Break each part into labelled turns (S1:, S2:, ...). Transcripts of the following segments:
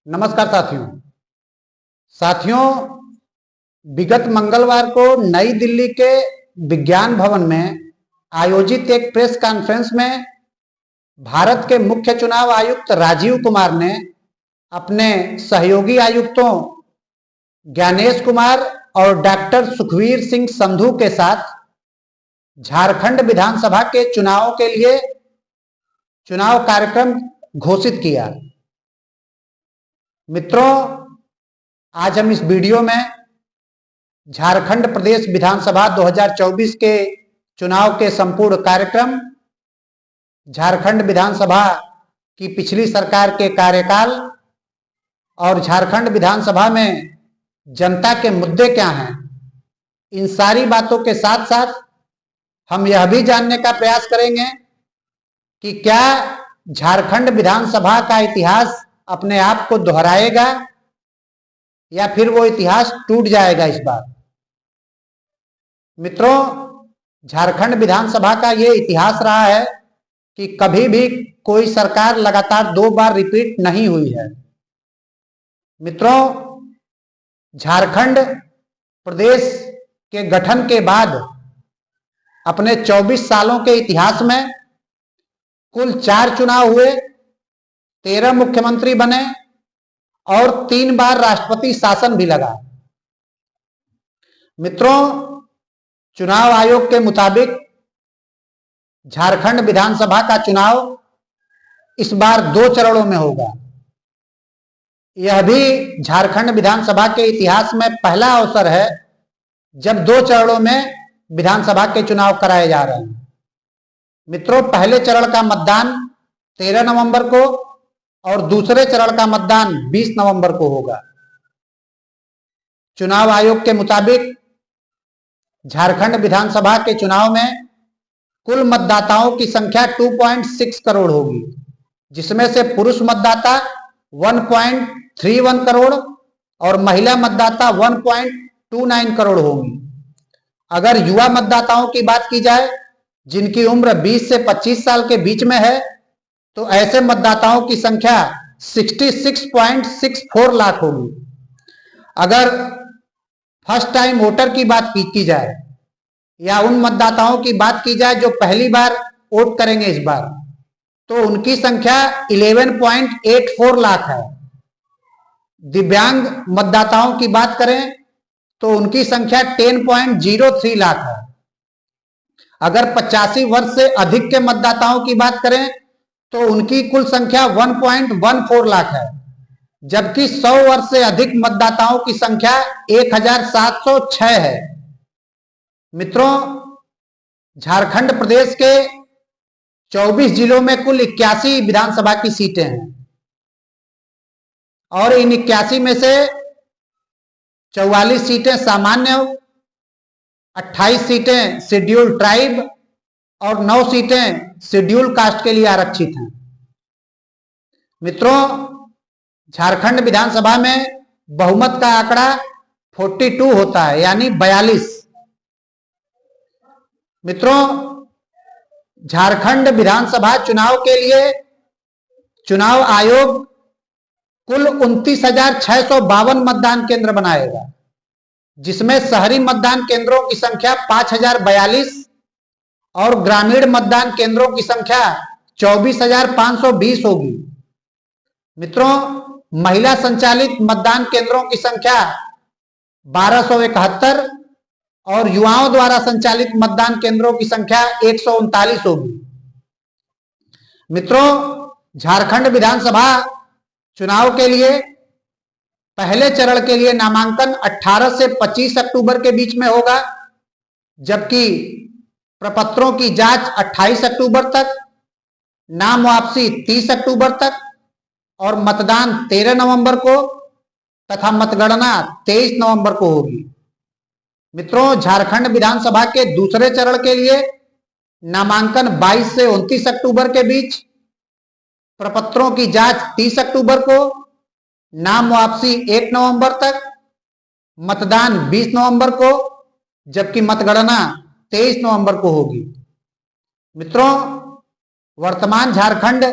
S1: नमस्कार साथियों विगत मंगलवार को नई दिल्ली के विज्ञान भवन में आयोजित एक प्रेस कॉन्फ्रेंस में भारत के मुख्य चुनाव आयुक्त राजीव कुमार ने अपने सहयोगी आयुक्तों ज्ञानेश कुमार और डॉक्टर सुखवीर सिंह संधू के साथ झारखंड विधानसभा के चुनाव के लिए चुनाव कार्यक्रम घोषित किया। मित्रों, आज हम इस वीडियो में झारखंड प्रदेश विधानसभा 2024 के चुनाव के संपूर्ण कार्यक्रम, झारखंड विधानसभा की पिछली सरकार के कार्यकाल और झारखंड विधानसभा में जनता के मुद्दे क्या हैं, इन सारी बातों के साथ साथ हम यह भी जानने का प्रयास करेंगे कि क्या झारखंड विधानसभा का इतिहास अपने आप को दोहराएगा या फिर वो इतिहास टूट जाएगा इस बार। मित्रों, झारखंड विधानसभा का ये इतिहास रहा है कि कभी भी कोई सरकार लगातार 2 बार रिपीट नहीं हुई है। मित्रों, झारखंड प्रदेश के गठन के बाद अपने 24 सालों के इतिहास में कुल 4 चुनाव हुए, 13 मुख्यमंत्री बने और 3 बार राष्ट्रपति शासन भी लगा। मित्रों, चुनाव आयोग के मुताबिक झारखंड विधानसभा का चुनाव इस बार 2 चरणों में होगा। यह भी झारखंड विधानसभा के इतिहास में पहला अवसर है जब 2 चरणों में विधानसभा के चुनाव कराए जा रहे हैं। मित्रों, पहले चरण का मतदान 13 नवंबर को और दूसरे चरण का मतदान 20 नवंबर को होगा। चुनाव आयोग के मुताबिक झारखंड विधानसभा के चुनाव में कुल मतदाताओं की संख्या 2.6 करोड़ होगी, जिसमें से पुरुष मतदाता 1.31 करोड़ और महिला मतदाता 1.29 करोड़ होंगी। अगर युवा मतदाताओं की बात की जाए, जिनकी उम्र 20 से 25 साल के बीच में है, तो ऐसे मतदाताओं की संख्या 66.64 लाख होगी। अगर फर्स्ट टाइम वोटर की बात की जाए या उन मतदाताओं की बात की जाए जो पहली बार वोट करेंगे इस बार, तो उनकी संख्या 11.84 लाख है। दिव्यांग मतदाताओं की बात करें तो उनकी संख्या 10.03 लाख है। अगर 85 वर्ष से अधिक के मतदाताओं की बात करें तो उनकी कुल संख्या 1.14 लाख है, जबकि 100 वर्ष से अधिक मतदाताओं की संख्या 1706 है। मित्रों, झारखंड प्रदेश के 24 जिलों में कुल 81 विधानसभा की सीटें हैं और इन 81 में से 44 सीटें सामान्य, 28 सीटें शेड्यूल ट्राइब और 9 सीटें शेड्यूल कास्ट के लिए आरक्षित हैं। मित्रों, झारखंड विधानसभा में बहुमत का आंकड़ा 42 होता है, यानी 42। मित्रों, झारखंड विधानसभा चुनाव के लिए चुनाव आयोग कुल 29,652 मतदान केंद्र बनाएगा, जिसमें शहरी मतदान केंद्रों की संख्या 5,042 और ग्रामीण मतदान केंद्रों की संख्या 24,520 होगी। मित्रों, महिला संचालित मतदान केंद्रों की संख्या 1271 और युवाओं द्वारा संचालित मतदान केंद्रों की संख्या 139 होगी। मित्रों, झारखंड विधानसभा चुनाव के लिए पहले चरण के लिए नामांकन 18 से 25 अक्टूबर के बीच में होगा, जबकि प्रपत्रों की जांच 28 अक्टूबर तक, नाम वापसी 30 अक्टूबर तक और मतदान 13 नवंबर को तथा मतगणना 23 नवंबर को होगी। मित्रों, झारखंड विधानसभा के दूसरे चरण के लिए नामांकन 22 से 29 अक्टूबर के बीच, प्रपत्रों की जांच 30 अक्टूबर को, नाम वापसी 1 नवंबर तक, मतदान 20 नवंबर को, जबकि मतगणना 23 नवंबर को होगी। मित्रों, वर्तमान झारखंड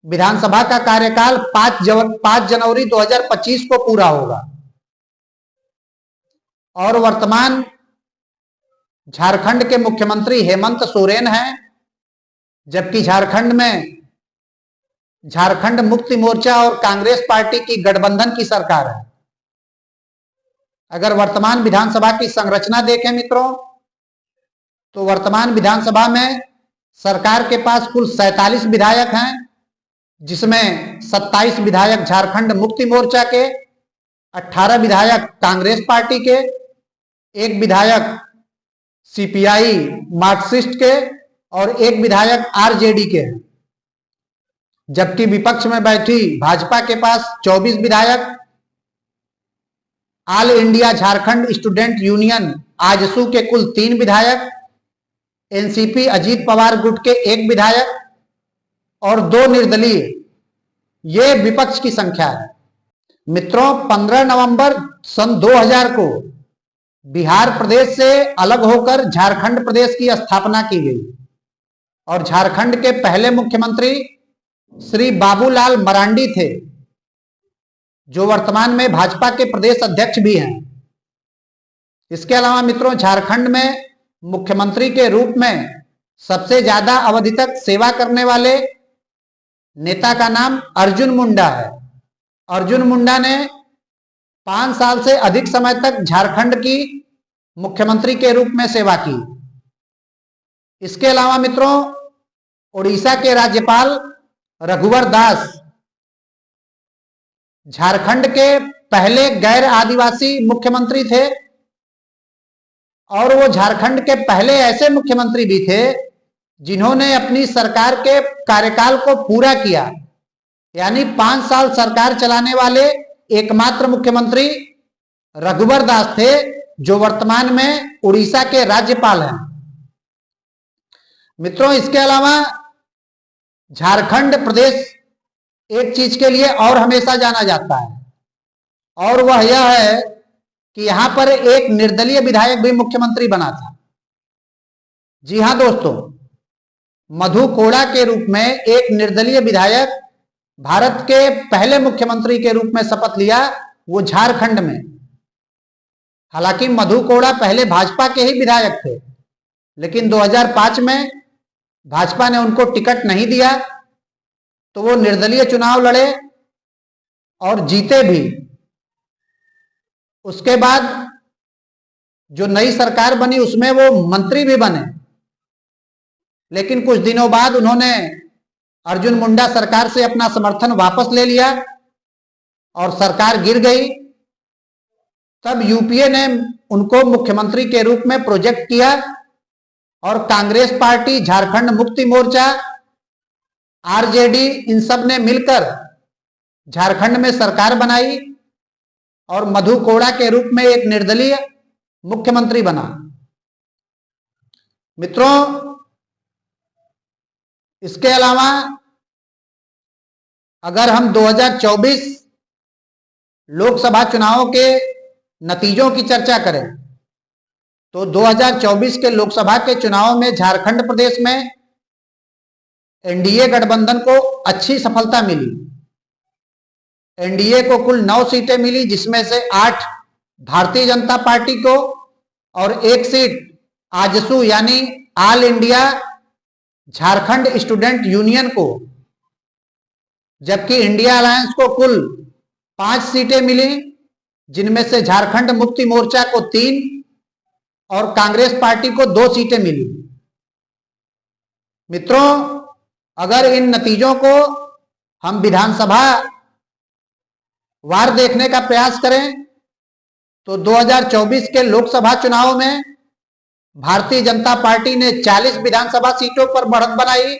S1: विधानसभा का कार्यकाल 5 जनवरी 2025 को पूरा होगा और वर्तमान झारखंड के मुख्यमंत्री हेमंत सोरेन हैं, जबकि झारखंड में झारखंड मुक्ति मोर्चा और कांग्रेस पार्टी की गठबंधन की सरकार है। अगर वर्तमान विधानसभा की संरचना देखें मित्रों, तो वर्तमान विधानसभा में सरकार के पास कुल 47 विधायक हैं, जिसमें 27 विधायक झारखंड मुक्ति मोर्चा के, 18 विधायक कांग्रेस पार्टी के, 1 विधायक सीपीआई मार्क्सिस्ट के और 1 विधायक आरजेडी के हैं। जबकि विपक्ष में बैठी भाजपा के पास 24 विधायक, all India Jharkhand student union AJSU के कुल 3 विधायक, एनसीपी अजीत पवार गुट के 1 विधायक और 2 निर्दलीय, ये विपक्ष की संख्या है। मित्रों, 15 नवंबर सन 2000 को बिहार प्रदेश से अलग होकर झारखंड प्रदेश की स्थापना की गई और झारखंड के पहले मुख्यमंत्री श्री बाबूलाल मरांडी थे, जो वर्तमान में भाजपा के प्रदेश अध्यक्ष भी हैं। इसके अलावा मित्रों, झारखंड में मुख्यमंत्री के रूप में सबसे ज्यादा अवधि तक सेवा करने वाले नेता का नाम अर्जुन मुंडा है। अर्जुन मुंडा ने 5 साल से अधिक समय तक झारखंड की मुख्यमंत्री के रूप में सेवा की। इसके अलावा मित्रों, उड़ीसा के राज्यपाल रघुवर दास झारखंड के पहले गैर आदिवासी मुख्यमंत्री थे और वो झारखंड के पहले ऐसे मुख्यमंत्री भी थे जिन्होंने अपनी सरकार के कार्यकाल को पूरा किया, यानी 5 साल सरकार चलाने वाले एकमात्र मुख्यमंत्री रघुवर दास थे, जो वर्तमान में उड़ीसा के राज्यपाल हैं। मित्रों, इसके अलावा झारखंड प्रदेश एक चीज के लिए और हमेशा जाना जाता है और वह यह है कि यहां पर एक निर्दलीय विधायक भी मुख्यमंत्री बना था। जी हां दोस्तों, मधु कोड़ा के रूप में एक निर्दलीय विधायक भारत के पहले मुख्यमंत्री के रूप में शपथ लिया, वो झारखंड में। हालांकि मधु कोड़ा पहले भाजपा के ही विधायक थे, लेकिन 2005 में भाजपा ने उनको टिकट नहीं दिया तो वो निर्दलीय चुनाव लड़े और जीते भी। उसके बाद जो नई सरकार बनी उसमें वो मंत्री भी बने, लेकिन कुछ दिनों बाद उन्होंने अर्जुन मुंडा सरकार से अपना समर्थन वापस ले लिया और सरकार गिर गई। तब यूपीए ने उनको मुख्यमंत्री के रूप में प्रोजेक्ट किया और कांग्रेस पार्टी, झारखंड मुक्ति मोर्चा, आरजेडी, इन सब ने मिलकर झारखंड में सरकार बनाई और मधु कोड़ा के रूप में एक निर्दलीय मुख्यमंत्री बना। मित्रों, इसके अलावा अगर हम 2024 लोकसभा चुनावों के नतीजों की चर्चा करें तो 2024 के लोकसभा के चुनाव में झारखंड प्रदेश में एनडीए गठबंधन को अच्छी सफलता मिली। एनडीए को कुल 9 सीटें मिली, जिसमें से 8 भारतीय जनता पार्टी को और 1 सीट आजसू यानी all India Jharkhand student union को, जबकि इंडिया अलायंस को कुल 5 सीटें मिली, जिनमें से झारखंड मुक्ति मोर्चा को 3 और कांग्रेस पार्टी को 2 सीटें मिली। मित्रों, अगर इन नतीजों को हम विधानसभा वार देखने का प्रयास करें तो 2024 के लोकसभा चुनाव में भारतीय जनता पार्टी ने 40 विधानसभा सीटों पर बढ़त बनाई,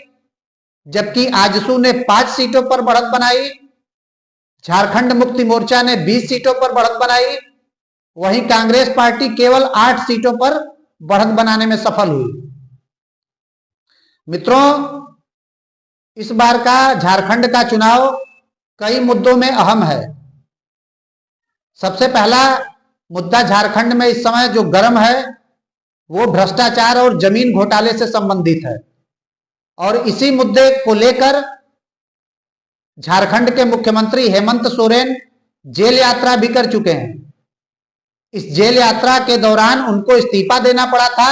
S1: जबकि आजसू ने 5 सीटों पर बढ़त बनाई। झारखंड मुक्ति मोर्चा ने 20 सीटों पर बढ़त बनाई, वहीं कांग्रेस पार्टी केवल 8 सीटों पर बढ़त बनाने में सफल हुई। मित्रों, इस बार का झारखंड का चुनाव कई मुद्दों में अहम है। सबसे पहला मुद्दा झारखंड में इस समय जो गर्म है वो भ्रष्टाचार और जमीन घोटाले से संबंधित है और इसी मुद्दे को लेकर झारखंड के मुख्यमंत्री हेमंत सोरेन जेल यात्रा भी कर चुके हैं। इस जेल यात्रा के दौरान उनको इस्तीफा देना पड़ा था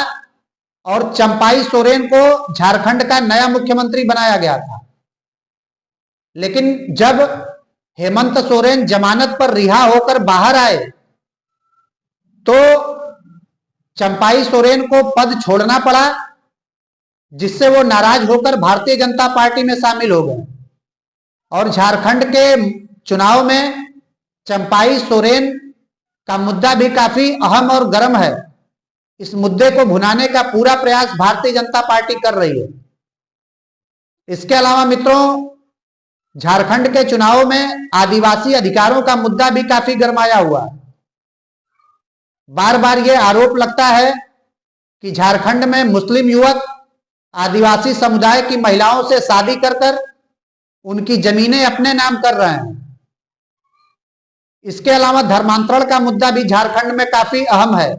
S1: और चंपाई सोरेन को झारखंड का नया मुख्यमंत्री बनाया गया था। लेकिन जब हेमंत सोरेन जमानत पर रिहा होकर बाहर आए तो चंपाई सोरेन को पद छोड़ना पड़ा, जिससे वो नाराज होकर भारतीय जनता पार्टी में शामिल हो गए और झारखंड के चुनाव में चंपाई सोरेन का मुद्दा भी काफी अहम और गर्म है। इस मुद्दे को भुनाने का पूरा प्रयास भारतीय जनता पार्टी कर रही है। इसके अलावा मित्रों, झारखंड के चुनाव में आदिवासी अधिकारों का मुद्दा भी काफी गरमाया हुआ है। बार बार यह आरोप लगता है कि झारखंड में मुस्लिम युवक आदिवासी समुदाय की महिलाओं से शादी कर उनकी जमीनें अपने नाम कर रहे हैं। इसके अलावा धर्मांतरण का मुद्दा भी झारखंड में काफी अहम है।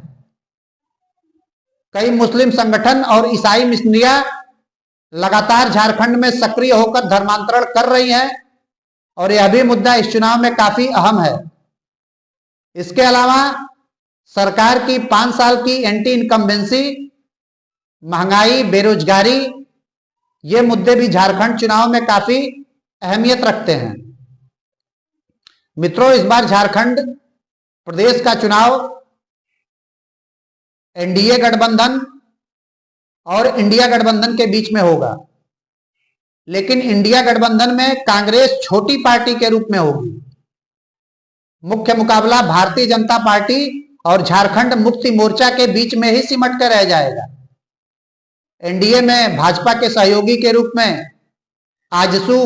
S1: कई मुस्लिम संगठन और ईसाई मिशनरियां लगातार झारखंड में सक्रिय होकर धर्मांतरण कर रही हैं और यह भी मुद्दा इस चुनाव में काफी अहम है। इसके अलावा सरकार की 5 साल की एंटी इनकम्बेंसी, महंगाई, बेरोजगारी, ये मुद्दे भी झारखंड चुनाव में काफी अहमियत रखते हैं। मित्रों, इस बार झारखंड प्रदेश का चुनाव एनडीए गठबंधन और इंडिया गठबंधन के बीच में होगा, लेकिन इंडिया गठबंधन में कांग्रेस छोटी पार्टी के रूप में होगी। मुख्य मुकाबला भारतीय जनता पार्टी और झारखंड मुक्ति मोर्चा के बीच में ही सिमट कर रह जाएगा। एनडीए में भाजपा के सहयोगी के रूप में आजसू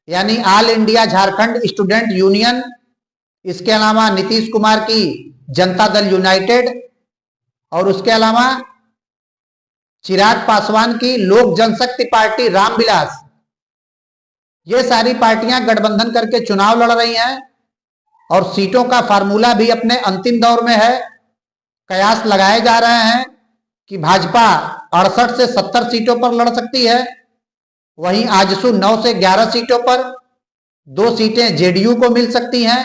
S1: यानी all India Jharkhand student union, इसके अलावा नीतीश कुमार की जनता दल यूनाइटेड और उसके अलावा चिराग पासवान की लोक जनशक्ति पार्टी रामविलास, ये सारी पार्टियां गठबंधन करके चुनाव लड़ रही हैं और सीटों का फार्मूला भी अपने अंतिम दौर में है। कयास लगाए जा रहे हैं कि भाजपा 68 से 70 सीटों पर लड़ सकती है, वहीं आजसू 9 से 11 सीटों पर, 2 सीटें जेडीयू को मिल सकती हैं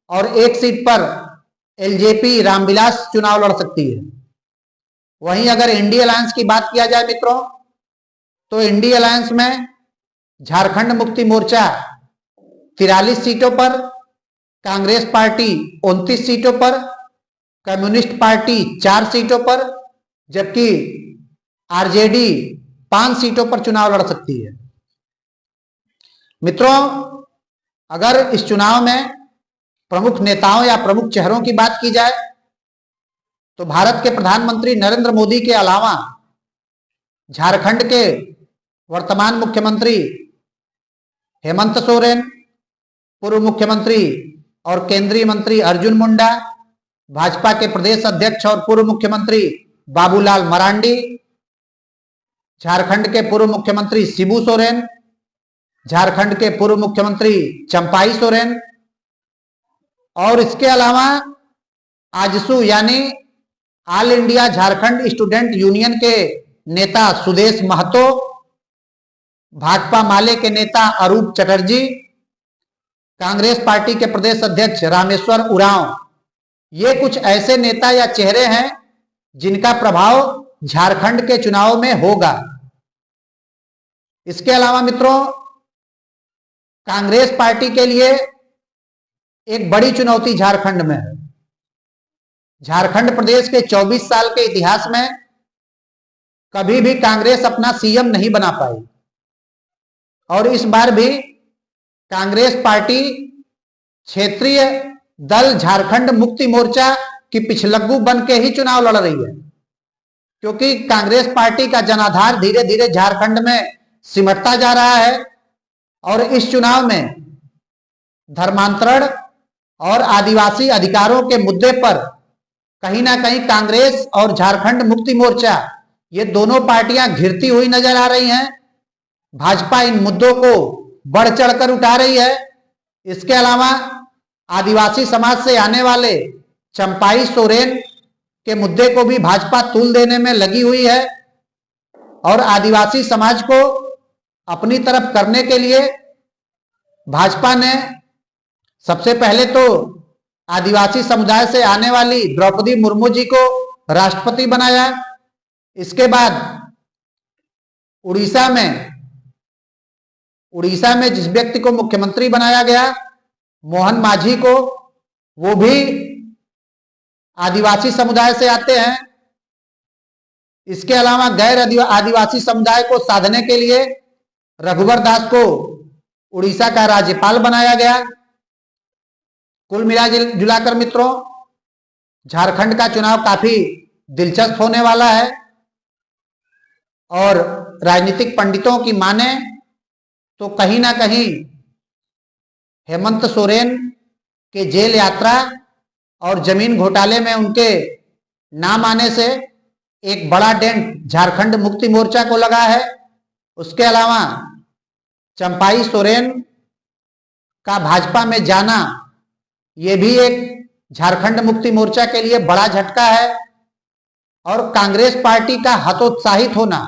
S1: और 1 सीट पर एलजेपी रामविलास चुनाव लड़ सकती है। वहीं अगर इंडी अलायंस की बात किया जाए मित्रों, तो इंडी अलायंस में झारखंड मुक्ति मोर्चा 43 सीटों पर, कांग्रेस पार्टी 29 सीटों पर, कम्युनिस्ट पार्टी 4 सीटों पर, जबकि आरजेडी 5 सीटों पर चुनाव लड़ सकती है। मित्रों, अगर इस चुनाव में प्रमुख नेताओं या प्रमुख चेहरों की बात की जाए तो भारत के प्रधानमंत्री नरेंद्र मोदी के अलावा झारखंड के वर्तमान मुख्यमंत्री हेमंत सोरेन, पूर्व मुख्यमंत्री और केंद्रीय मंत्री अर्जुन मुंडा, भाजपा के प्रदेश अध्यक्ष और पूर्व मुख्यमंत्री बाबूलाल मरांडी, झारखंड के पूर्व मुख्यमंत्री शिबू सोरेन, झारखंड के पूर्व मुख्यमंत्री चंपाई सोरेन और इसके अलावा आजसू यानी all India Jharkhand student union के नेता सुदेश महतो, भाकपा माले के नेता अरूप चटर्जी, कांग्रेस पार्टी के प्रदेश अध्यक्ष रामेश्वर उरांव, ये कुछ ऐसे नेता या चेहरे हैं जिनका प्रभाव झारखंड के चुनाव में होगा। इसके अलावा मित्रों, कांग्रेस पार्टी के लिए एक बड़ी चुनौती झारखंड में है। झारखंड प्रदेश के 24 साल के इतिहास में कभी भी कांग्रेस अपना सीएम नहीं बना पाई और इस बार भी कांग्रेस पार्टी क्षेत्रीय दल झारखंड मुक्ति मोर्चा की पिछलग्गू बन के ही चुनाव लड़ रही है, क्योंकि कांग्रेस पार्टी का जनाधार धीरे धीरे झारखंड में सिमटता जा रहा है और इस चुनाव में धर्मांतरण और आदिवासी अधिकारों के मुद्दे पर कहीं ना कहीं कांग्रेस और झारखंड मुक्ति मोर्चा, ये दोनों पार्टियां घिरती हुई नजर आ रही हैं। भाजपा इन मुद्दों को बढ़ चढ़कर उठा रही है। इसके अलावा आदिवासी समाज से आने वाले चंपाई सोरेन के मुद्दे को भी भाजपा तूल देने में लगी हुई है और आदिवासी समाज को अपनी तरफ करने के लिए भाजपा ने सबसे पहले तो आदिवासी समुदाय से आने वाली द्रौपदी मुर्मू जी को राष्ट्रपति बनाया। इसके बाद उड़ीसा में जिस व्यक्ति को मुख्यमंत्री बनाया गया, मोहन मांझी को, वो भी आदिवासी समुदाय से आते हैं। इसके अलावा गैर आदिवासी समुदाय को साधने के लिए रघुवर दास को उड़ीसा का राज्यपाल बनाया गया। कुल मिला जुलाकर मित्रों, झारखंड का चुनाव काफी दिलचस्प होने वाला है और राजनीतिक पंडितों की माने तो कहीं ना कहीं हेमंत सोरेन के जेल यात्रा और जमीन घोटाले में उनके नाम आने से एक बड़ा डेंट झारखंड मुक्ति मोर्चा को लगा है। उसके अलावा चंपाई सोरेन का भाजपा में जाना, ये भी एक झारखंड मुक्ति मोर्चा के लिए बड़ा झटका है। और कांग्रेस पार्टी का हतोत्साहित होना,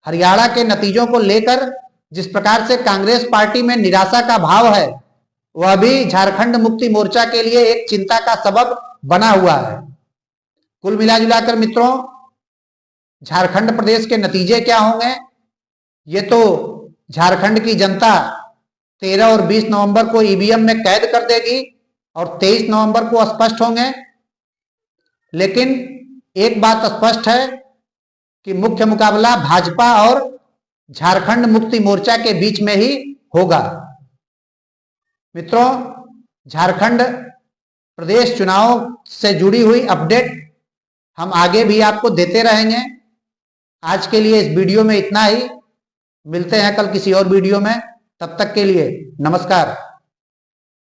S1: हरियाणा के नतीजों को लेकर जिस प्रकार से कांग्रेस पार्टी में निराशा का भाव है, वह भी झारखंड मुक्ति मोर्चा के लिए एक चिंता का सबब बना हुआ है। कुल मिलाजुलाकर मित्रों, झारखंड प्रदेश के नतीजे क्या होंगे, ये तो झारखंड की जनता 13 और 20 नवंबर को ईवीएम में कैद कर देगी और 23 नवंबर को स्पष्ट होंगे। लेकिन एक बात स्पष्ट है कि मुख्य मुकाबला भाजपा और झारखंड मुक्ति मोर्चा के बीच में ही होगा। मित्रों, झारखंड प्रदेश चुनाव से जुड़ी हुई अपडेट हम आगे भी आपको देते रहेंगे। आज के लिए इस वीडियो में इतना ही। मिलते हैं कल किसी और वीडियो में। तब तक के लिए नमस्कार।